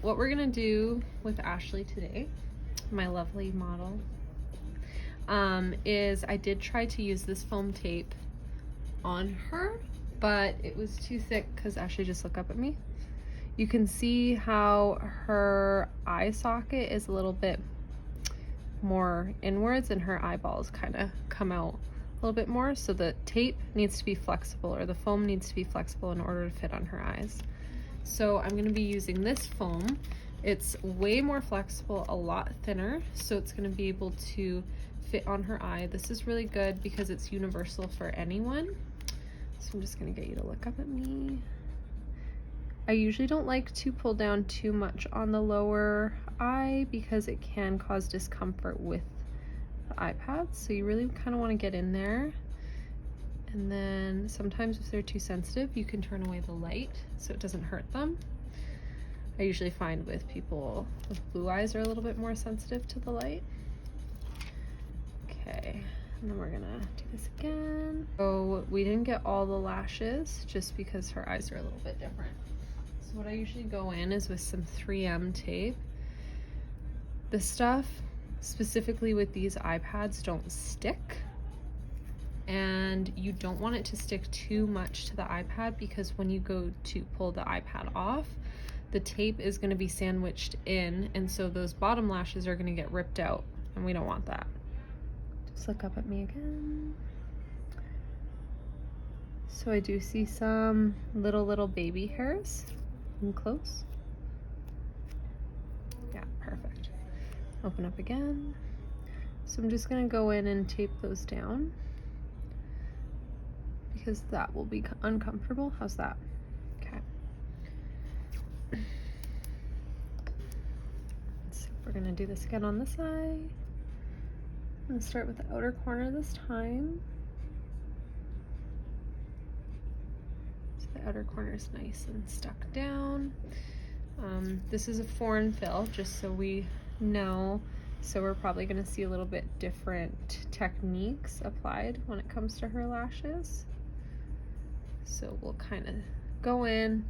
what we're gonna do with Ashley today, my lovely model, is I did try to use this foam tape on her, but it was too thick because Ashley, just look up at me. You can see how her eye socket is a little bit more inwards and her eyeballs kind of come out a little bit more. So the tape needs to be flexible, or the foam needs to be flexible in order to fit on her eyes. So I'm going to be using this foam. It's way more flexible, a lot thinner, so it's going to be able to fit on her eye. This is really good because it's universal for anyone. So I'm just going to get you to look up at me. I usually don't like to pull down too much on the lower eye because it can cause discomfort with the iPads. So you really kind of want to get in there. And then sometimes if they're too sensitive, you can turn away the light so it doesn't hurt them. I usually find with people with blue eyes are a little bit more sensitive to the light. Okay, and then we're gonna do this again. So we didn't get all the lashes just because her eyes are a little bit different. So what I usually go in is with some 3M tape. The stuff, specifically with these iPads, don't stick. And you don't want it to stick too much to the iPad because when you go to pull the iPad off, the tape is going to be sandwiched in, and so those bottom lashes are going to get ripped out, and we don't want that. Just look up at me again. So I do see some little baby hairs. In close. Yeah, perfect. Open up again. So I'm just going to go in and tape those down, because that will be uncomfortable. How's that? Okay. So we're gonna do this again on this eye. I'm gonna start with the outer corner this time. So the outer corner is nice and stuck down. This is a foreign fill, just so we know. So we're probably gonna see a little bit different techniques applied when it comes to her lashes. So we'll kind of go in,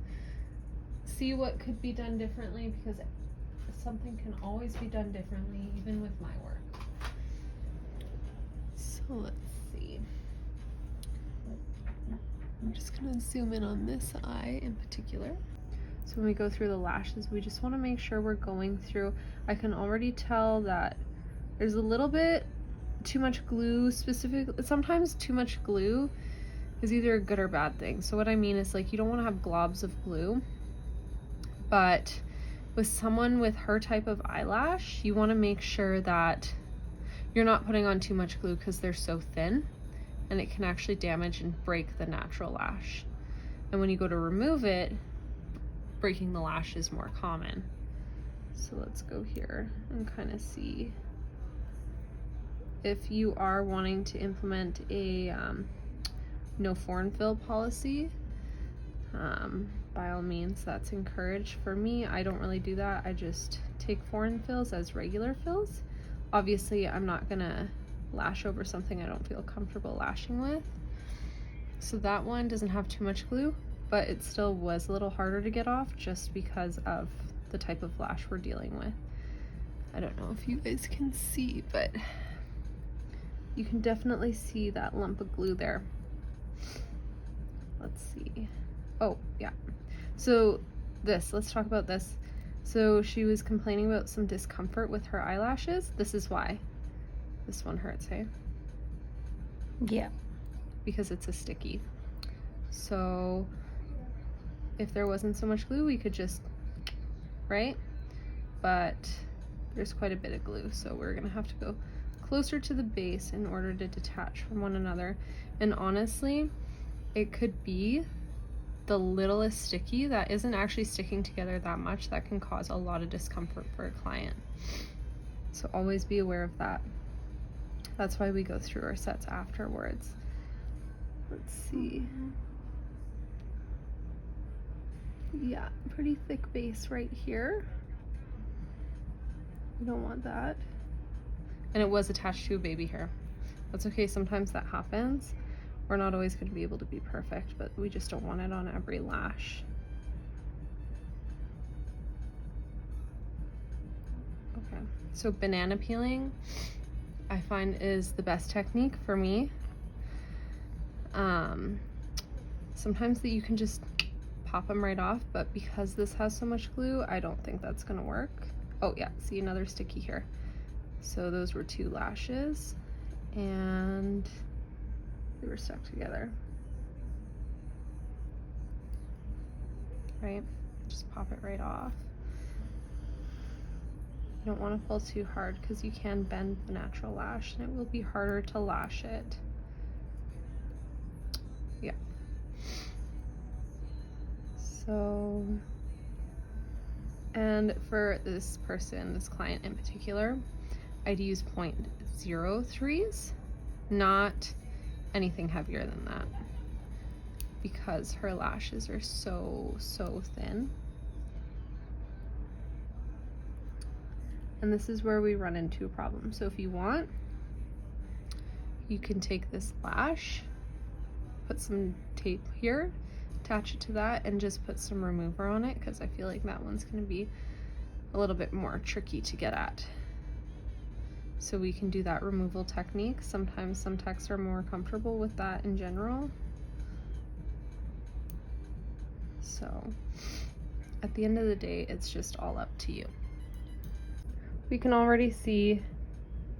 see what could be done differently, because something can always be done differently, even with my work. So let's see. I'm just gonna zoom in on this eye in particular. So when we go through the lashes, we just want to make sure we're going through. I can already tell that there's a little bit too much glue, sometimes too much glue is either a good or bad thing. So what I mean is, like, you don't want to have globs of glue, but with someone with her type of eyelash, you want to make sure that you're not putting on too much glue because they're so thin, and it can actually damage and break the natural lash. And when you go to remove it, breaking the lash is more common. So let's go here and kind of see if you are wanting to implement a no foreign fill policy. By all means, that's encouraged. For me, I don't really do that. I just take foreign fills as regular fills. Obviously, I'm not gonna lash over something I don't feel comfortable lashing with. So that one doesn't have too much glue, but it still was a little harder to get off just because of the type of lash we're dealing with. I don't know if you guys can see, but you can definitely see that lump of glue there. Let's see. Oh, yeah. So let's talk about this. So she was complaining about some discomfort with her eyelashes. This is why. This one hurts, hey? Yeah. Because it's a sticky. So if there wasn't so much glue, we could just, right? But there's quite a bit of glue, so we're gonna have to go closer to the base in order to detach from one another. And honestly, it could be the littlest sticky that isn't actually sticking together that much that can cause a lot of discomfort for a client. So always be aware of that. That's why we go through our sets afterwards. Let's see. Yeah, pretty thick base right here. You don't want that. And it was attached to a baby hair. That's okay, sometimes that happens. We're not always going to be able to be perfect, but we just don't want it on every lash. Okay. So banana peeling, I find, is the best technique for me. Sometimes that you can just pop them right off, but because this has so much glue, I don't think that's gonna work. Oh yeah, see another sticky here. So those were 2 lashes and they were stuck together. Right, just pop it right off. You don't want to pull too hard because you can bend the natural lash and it will be harder to lash it. Yeah. So, and for this person, this client in particular, I'd use 0.03s, not anything heavier than that, because her lashes are so thin. And this is where we run into a problem. So if you want, you can take this lash, put some tape here, attach it to that, and just put some remover on it, because I feel like that one's going to be a little bit more tricky to get at. So we can do that removal technique. Sometimes some techs are more comfortable with that in general. So at the end of the day, it's just all up to you. We can already see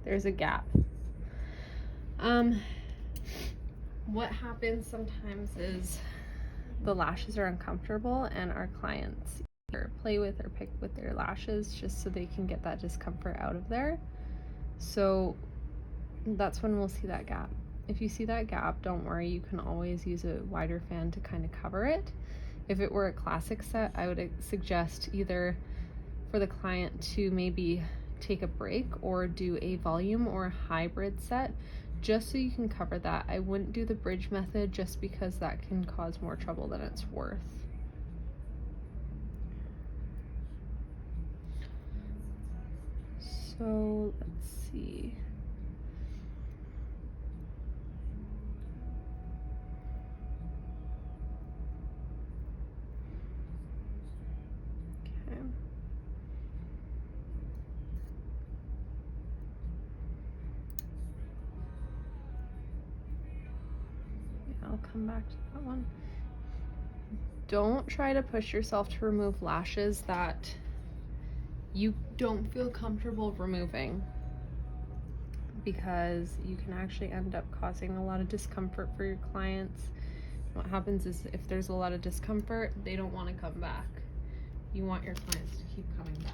there's a gap. What happens sometimes is the lashes are uncomfortable and our clients either play with or pick with their lashes just so they can get that discomfort out of there. So that's when we'll see that gap. If you see that gap, don't worry, you can always use a wider fan to kind of cover it. If it were a classic set, I would suggest either for the client to maybe take a break or do a volume or a hybrid set just so you can cover that. I wouldn't do the bridge method just because that can cause more trouble than it's worth. So let's see. Okay. I'll come back to that one. Don't try to push yourself to remove lashes that you don't feel comfortable removing, because you can actually end up causing a lot of discomfort for your clients. What happens is if there's a lot of discomfort, they don't want to come back. You want your clients to keep coming back.